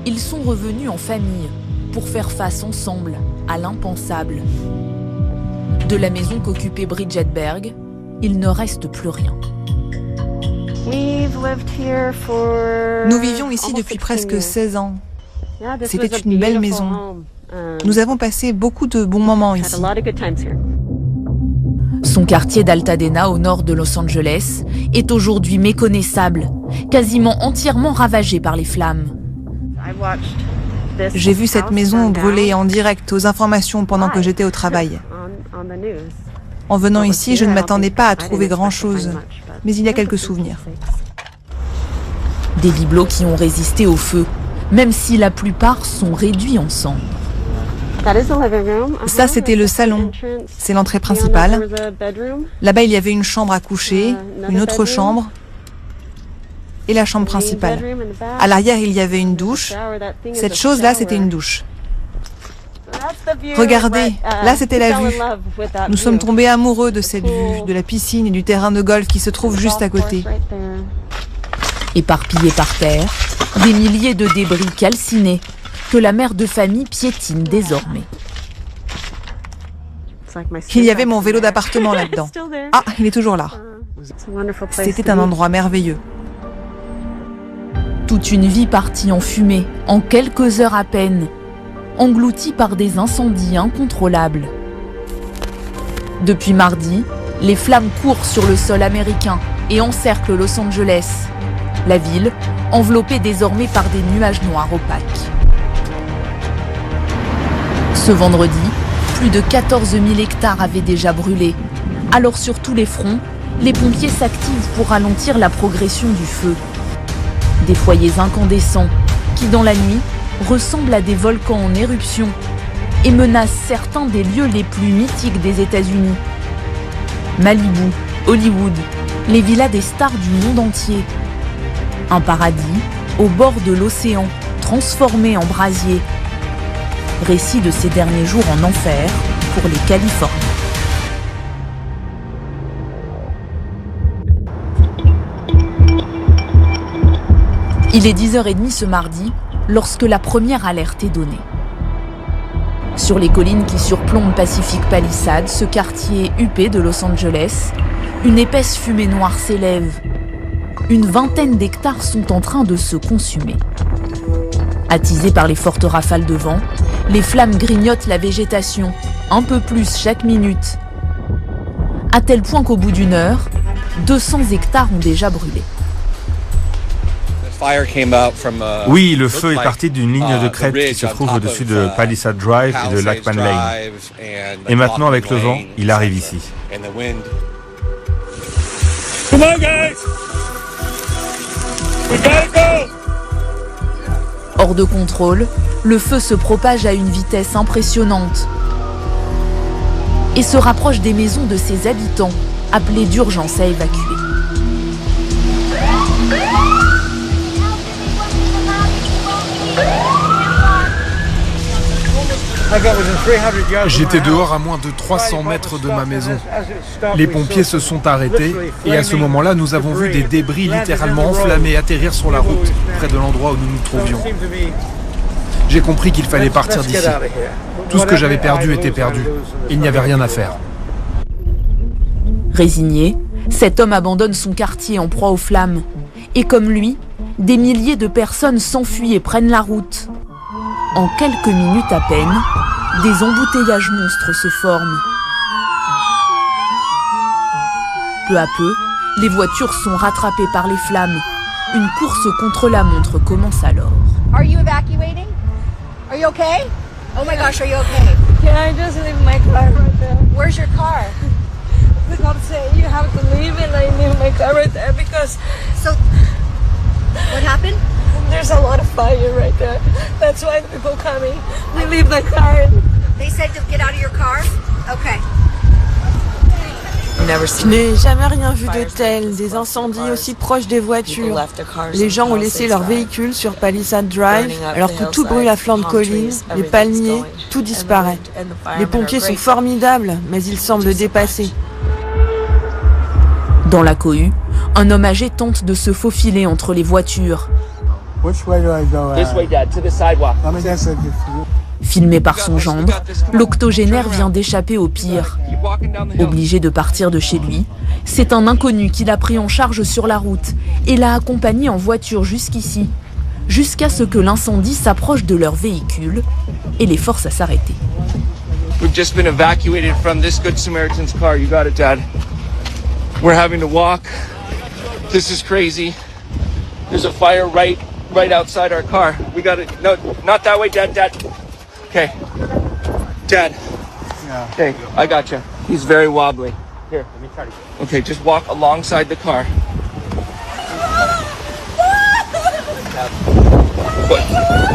ils sont revenus en famille pour faire face ensemble à l'impensable. De la maison qu'occupait Bridget Berg, il ne reste plus rien. Nous vivions ici depuis presque 16 ans. C'était une belle maison. Nous avons passé beaucoup de bons moments ici. Son quartier d'Altadena, au nord de Los Angeles, est aujourd'hui méconnaissable, quasiment entièrement ravagé par les flammes. J'ai vu cette maison brûler en direct aux informations pendant que j'étais au travail. En venant ici, je ne m'attendais pas à trouver grand-chose, mais il y a quelques souvenirs. Des bibelots qui ont résisté au feu, même si la plupart sont réduits en cendres. Ça, c'était le salon. C'est l'entrée principale. Là-bas, il y avait une chambre à coucher, une autre chambre et la chambre principale. À l'arrière, il y avait une douche. Cette chose-là, c'était une douche. Regardez, là, c'était la vue. Nous sommes tombés amoureux de cette vue, de la piscine et du terrain de golf qui se trouve juste à côté. Éparpillés par terre, des milliers de débris calcinés que la mère de famille piétine désormais. Il y avait mon vélo d'appartement là-dedans. Ah, il est toujours là. C'était un endroit merveilleux. Toute une vie partie en fumée, en quelques heures à peine, engloutie par des incendies incontrôlables. Depuis mardi, les flammes courent sur le sol américain et encerclent Los Angeles. La ville, enveloppée désormais par des nuages noirs opaques. Ce vendredi, plus de 14 000 hectares avaient déjà brûlé. Alors sur tous les fronts, les pompiers s'activent pour ralentir la progression du feu. Des foyers incandescents qui, dans la nuit, ressemblent à des volcans en éruption et menacent certains des lieux les plus mythiques des États-Unis. Malibu, Hollywood, les villas des stars du monde entier. Un paradis au bord de l'océan, transformé en brasier. Récit de ces derniers jours en enfer pour les Californiens. Il est 10h30 ce mardi lorsque la première alerte est donnée. Sur les collines qui surplombent Pacific Palisades, ce quartier huppé de Los Angeles, une épaisse fumée noire s'élève. Une vingtaine d'hectares sont en train de se consumer. Attisées par les fortes rafales de vent, les flammes grignotent la végétation, un peu plus chaque minute. À tel point qu'au bout d'une heure, 200 hectares ont déjà brûlé. Oui, le feu est parti d'une ligne de crête qui se trouve au-dessus de Palisade Drive et de Lackman Lane. Et maintenant, avec le vent, il arrive ici. Come on, guys! We gotta go! Hors de contrôle, le feu se propage à une vitesse impressionnante et se rapproche des maisons de ses habitants, appelés d'urgence à évacuer. J'étais dehors à moins de 300 mètres de ma maison. Les pompiers se sont arrêtés et à ce moment-là, nous avons vu des débris littéralement enflammés atterrir sur la route, près de l'endroit où nous nous trouvions. J'ai compris qu'il fallait partir d'ici. Tout ce que j'avais perdu était perdu. Il n'y avait rien à faire. Résigné, cet homme abandonne son quartier en proie aux flammes. Et comme lui, des milliers de personnes s'enfuient et prennent la route. En quelques minutes à peine, des embouteillages monstres se forment. Peu à peu, les voitures sont rattrapées par les flammes. Une course contre la montre commence alors. Are you evacuating? Are you okay? Oh my gosh, are you okay? Can I just leave my car right there? Where's your car? The cop said you have to leave and I leave my car right there because... So, what happened? There's a lot of fire right there. That's why the people coming. We leave the car. They said to get out of your car? Okay. Je n'ai jamais rien vu de tel, des incendies aussi proches des voitures. Les gens ont laissé leurs véhicules sur Palisade Drive, alors que tout brûle à flanc de colline, les palmiers, tout disparaît. Les pompiers sont formidables, mais ils semblent dépassés. Dans la cohue, un homme âgé tente de se faufiler entre les voitures. Filmé par son gendre, l'octogénaire vient d'échapper au pire. Obligé de partir de chez lui, c'est un inconnu qui l'a pris en charge sur la route et l'a accompagné en voiture jusqu'ici, jusqu'à ce que l'incendie s'approche de leur véhicule et les force à s'arrêter. We've just been evacuated from this Good Samaritan's car. You got it, Dad. We're having to walk. This is crazy. There's a fire right outside our car. We got it. No, not that way, Dad. Okay. Dad. Okay, I got you. He's very wobbly. Here, let me try to. Okay, just walk alongside the car.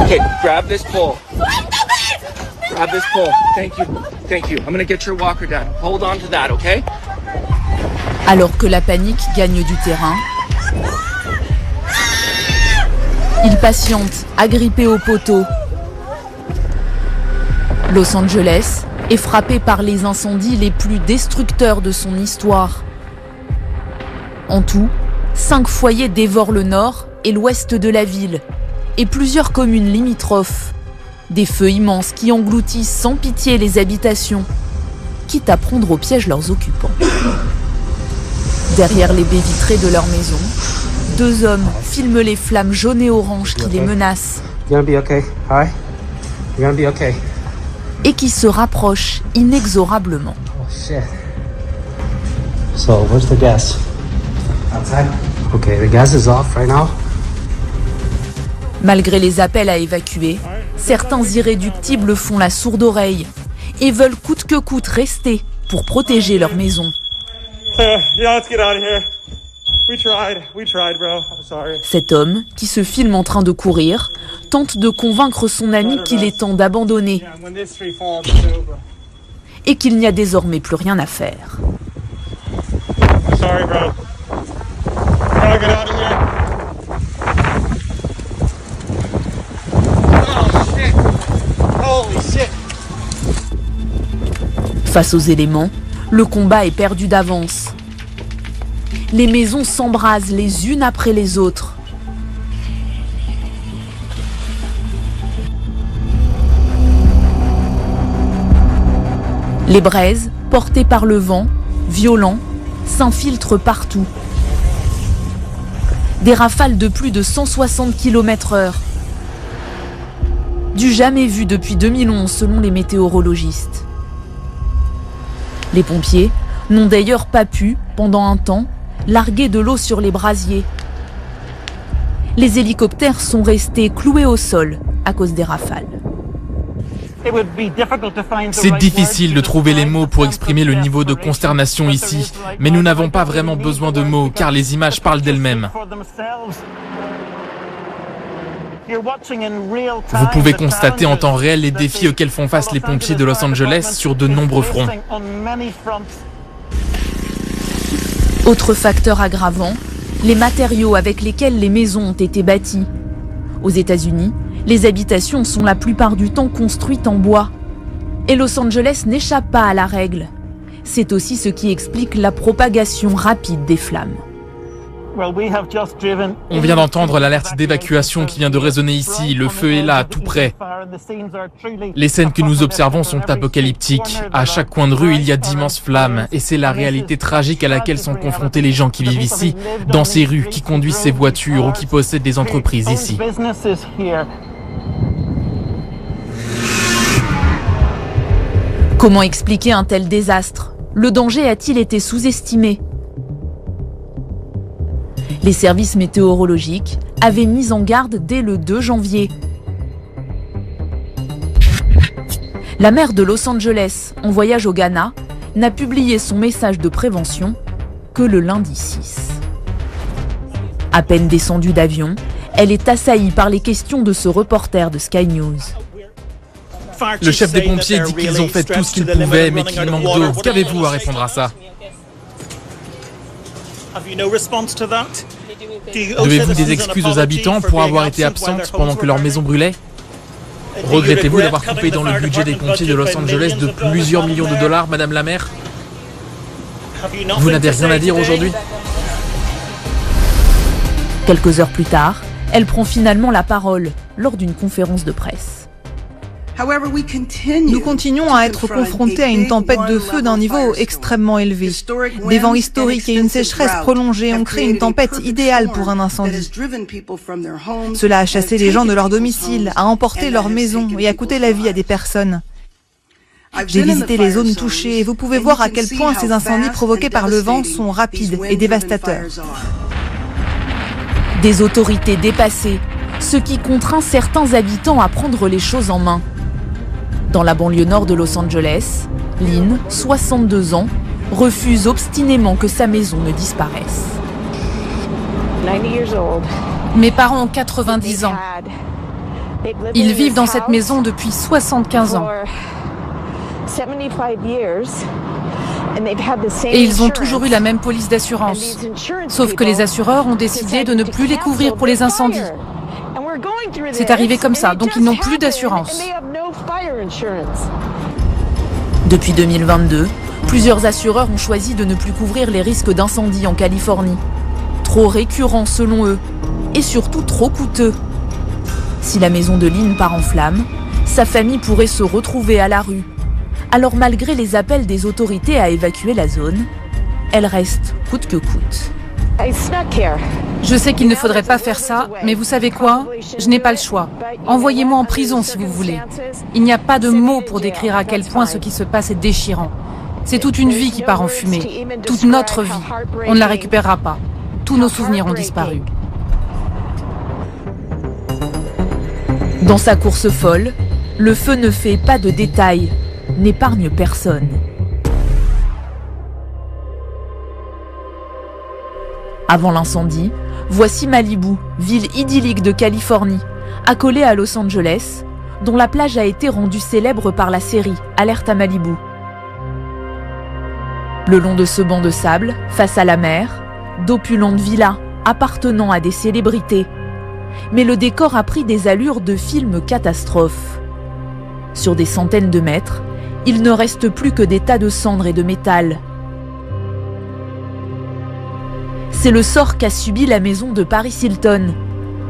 Okay, grab this pole. Grab this pole. Thank you. Thank you. I'm gonna get your walker, Dad. Hold on to that, okay? Alors que la panique gagne du terrain, il patiente, agrippé au poteau. Los Angeles est frappé par les incendies les plus destructeurs de son histoire. En tout, 5 foyers dévorent le nord et l'ouest de la ville, et plusieurs communes limitrophes. Des feux immenses qui engloutissent sans pitié les habitations, quitte à prendre au piège leurs occupants. Derrière les baies vitrées de leur maison, 2 hommes filment les flammes jaunes et oranges qui les menacent. Et qui se rapprochent inexorablement. Oh shit. So, where's the gas? Outside. Okay, the gas is off right now. Malgré les appels à évacuer, certains irréductibles font la sourde oreille et veulent coûte que coûte rester pour protéger leur maison. Cet homme, qui se filme en train de courir, tente de convaincre son ami qu'il est temps d'abandonner et qu'il n'y a désormais plus rien à faire. Face aux éléments, le combat est perdu d'avance. Les maisons s'embrasent les unes après les autres. Les braises, portées par le vent, violent, s'infiltrent partout. Des rafales de plus de 160 km/h. Du jamais vu depuis 2011 selon les météorologistes. Les pompiers n'ont d'ailleurs pas pu, pendant un temps, larguer de l'eau sur les brasiers. Les hélicoptères sont restés cloués au sol à cause des rafales. C'est difficile de trouver les mots pour exprimer le niveau de consternation ici, mais nous n'avons pas vraiment besoin de mots car les images parlent d'elles-mêmes. Vous pouvez constater en temps réel les défis auxquels font face les pompiers de Los Angeles sur de nombreux fronts. Autre facteur aggravant, les matériaux avec lesquels les maisons ont été bâties. Aux États-Unis, les habitations sont la plupart du temps construites en bois. Et Los Angeles n'échappe pas à la règle. C'est aussi ce qui explique la propagation rapide des flammes. On vient d'entendre l'alerte d'évacuation qui vient de résonner ici. Le feu est là, tout près. Les scènes que nous observons sont apocalyptiques. À chaque coin de rue, il y a d'immenses flammes. Et c'est la réalité tragique à laquelle sont confrontés les gens qui vivent ici, dans ces rues, qui conduisent ces voitures ou qui possèdent des entreprises ici. Comment expliquer un tel désastre? Le danger a-t-il été sous-estimé? Les services météorologiques avaient mis en garde dès le 2 janvier. La maire de Los Angeles, en voyage au Ghana, n'a publié son message de prévention que le lundi 6. À peine descendue d'avion, elle est assaillie par les questions de ce reporter de Sky News. Le chef des pompiers dit qu'ils ont fait tout ce qu'ils pouvaient, mais qu'il manque d'eau. Qu'avez-vous à répondre à ça? Devez-vous des excuses aux habitants pour avoir été absentes pendant que leur maison brûlait? Regrettez-vous d'avoir coupé dans le budget des pompiers de Los Angeles de plusieurs millions de dollars, Madame la maire? Vous n'avez rien à dire aujourd'hui? Quelques heures plus tard, Elle prend finalement la parole lors d'une conférence de presse. Nous continuons à être confrontés à une tempête de feu d'un niveau extrêmement élevé. Des vents historiques et une sécheresse prolongée ont créé une tempête idéale pour un incendie. Cela a chassé les gens de leur domicile, a emporté leurs maisons et a coûté la vie à des personnes. J'ai visité les zones touchées et vous pouvez voir à quel point ces incendies provoqués par le vent sont rapides et dévastateurs. Des autorités dépassées, ce qui contraint certains habitants à prendre les choses en main. Dans la banlieue nord de Los Angeles, Lynn, 62 ans, refuse obstinément que sa maison ne disparaisse. Mes parents ont 90 ans. Ils vivent dans cette maison depuis 75 ans. Et ils ont toujours eu la même police d'assurance. Sauf que les assureurs ont décidé de ne plus les couvrir pour les incendies. C'est arrivé comme ça, donc ils n'ont plus d'assurance. Depuis 2022, plusieurs assureurs ont choisi de ne plus couvrir les risques d'incendie en Californie. Trop récurrents selon eux, et surtout trop coûteux. Si la maison de Lynn part en flammes, sa famille pourrait se retrouver à la rue. Alors malgré les appels des autorités à évacuer la zone, elle reste coûte que coûte. Je sais qu'il ne faudrait pas faire ça, mais vous savez quoi? Je n'ai pas le choix. Envoyez-moi en prison si vous voulez. Il n'y a pas de mots pour décrire à quel point ce qui se passe est déchirant. C'est toute une vie qui part en fumée, toute notre vie. On ne la récupérera pas. Tous nos souvenirs ont disparu. Dans sa course folle, le feu ne fait pas de détails, n'épargne personne. Avant l'incendie, voici Malibu, ville idyllique de Californie, accolée à Los Angeles, dont la plage a été rendue célèbre par la série Alerte à Malibu. Le long de ce banc de sable, face à la mer, d'opulentes villas appartenant à des célébrités. Mais le décor a pris des allures de film catastrophe. Sur des centaines de mètres, il ne reste plus que des tas de cendres et de métal. C'est le sort qu'a subi la maison de Paris Hilton.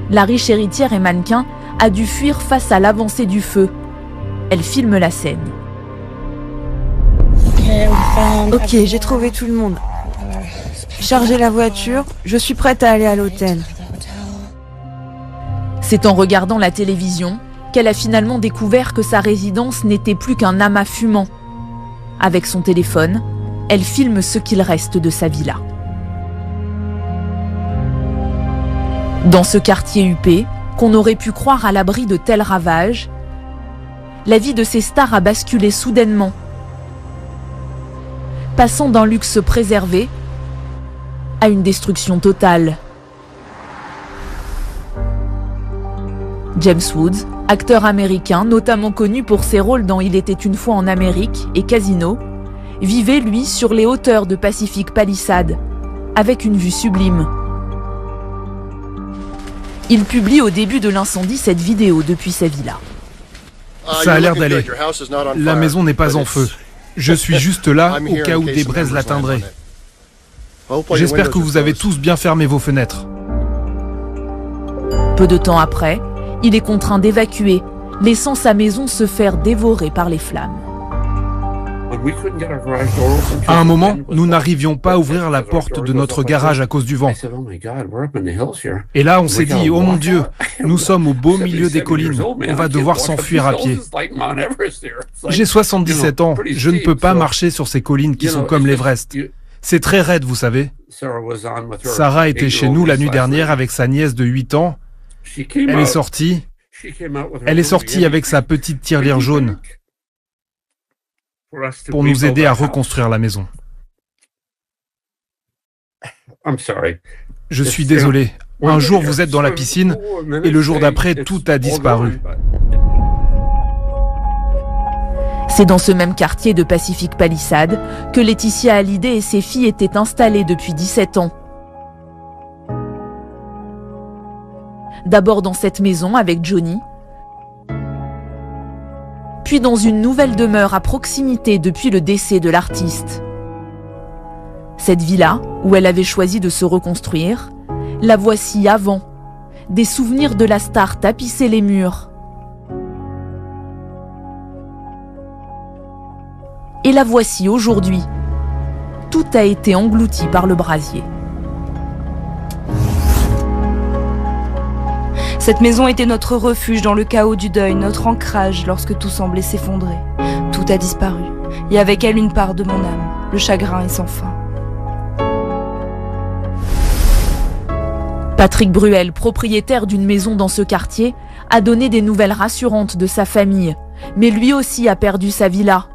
La riche héritière et mannequin a dû fuir face à l'avancée du feu. Elle filme la scène. Ok, j'ai trouvé tout le monde. Chargez la voiture, je suis prête à aller à l'hôtel. C'est en regardant la télévision qu'elle a finalement découvert que sa résidence n'était plus qu'un amas fumant. Avec son téléphone, elle filme ce qu'il reste de sa villa. Dans ce quartier huppé, qu'on aurait pu croire à l'abri de tels ravages, la vie de ces stars a basculé soudainement, passant d'un luxe préservé à une destruction totale. James Woods, acteur américain notamment connu pour ses rôles dans Il était une fois en Amérique et Casino, vivait lui sur les hauteurs de Pacific Palisades, avec une vue sublime. Il publie au début de l'incendie cette vidéo depuis sa villa. Ça a l'air d'aller. La maison n'est pas en feu. Je suis juste là au cas où des braises l'atteindraient. J'espère que vous avez tous bien fermé vos fenêtres. Peu de temps après, il est contraint d'évacuer, laissant sa maison se faire dévorer par les flammes. À un moment, nous n'arrivions pas à ouvrir la porte de notre garage à cause du vent. Et là, on s'est dit, oh mon Dieu, nous sommes au beau milieu des collines, on va devoir s'enfuir à pied. J'ai 77 ans, je ne peux pas marcher sur ces collines qui sont comme l'Everest. C'est très raide, vous savez. Sarah était chez nous la nuit dernière avec sa nièce de 8 ans. Elle est sortie avec sa petite tirelire jaune pour nous aider à reconstruire la maison. Je suis désolé. Un jour, vous êtes dans la piscine et le jour d'après, tout a disparu. C'est dans ce même quartier de Pacific Palisades que Laetitia Hallyday et ses filles étaient installées depuis 17 ans. D'abord dans cette maison avec Johnny, puis dans une nouvelle demeure à proximité depuis le décès de l'artiste. Cette villa, où elle avait choisi de se reconstruire, la voici avant, Des souvenirs de la star tapissaient les murs. Et la voici aujourd'hui. Tout a été englouti par le brasier. Cette maison était notre refuge dans le chaos du deuil, notre ancrage lorsque tout semblait s'effondrer. Tout a disparu, et avec elle une part de mon âme. Le chagrin est sans fin. Patrick Bruel, propriétaire d'une maison dans ce quartier, a donné des nouvelles rassurantes de sa famille. Mais lui aussi a perdu sa villa.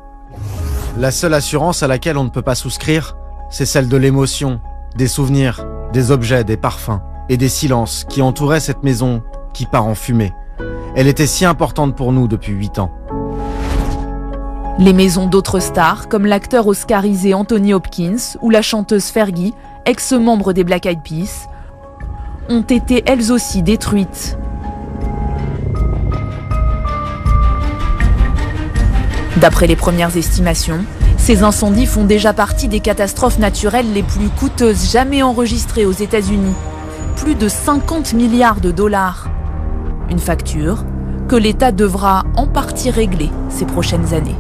La seule assurance à laquelle on ne peut pas souscrire, c'est celle de l'émotion, des souvenirs, des objets, des parfums et des silences qui entouraient cette maison qui part en fumée. Elle était si importante pour nous depuis 8 ans. Les maisons d'autres stars, comme l'acteur oscarisé Anthony Hopkins ou la chanteuse Fergie, ex-membre des Black Eyed Peas, ont été elles aussi détruites. D'après les premières estimations, ces incendies font déjà partie des catastrophes naturelles les plus coûteuses jamais enregistrées aux États-Unis. Plus de 50 milliards de dollars. Une facture que l'État devra en partie régler ces prochaines années.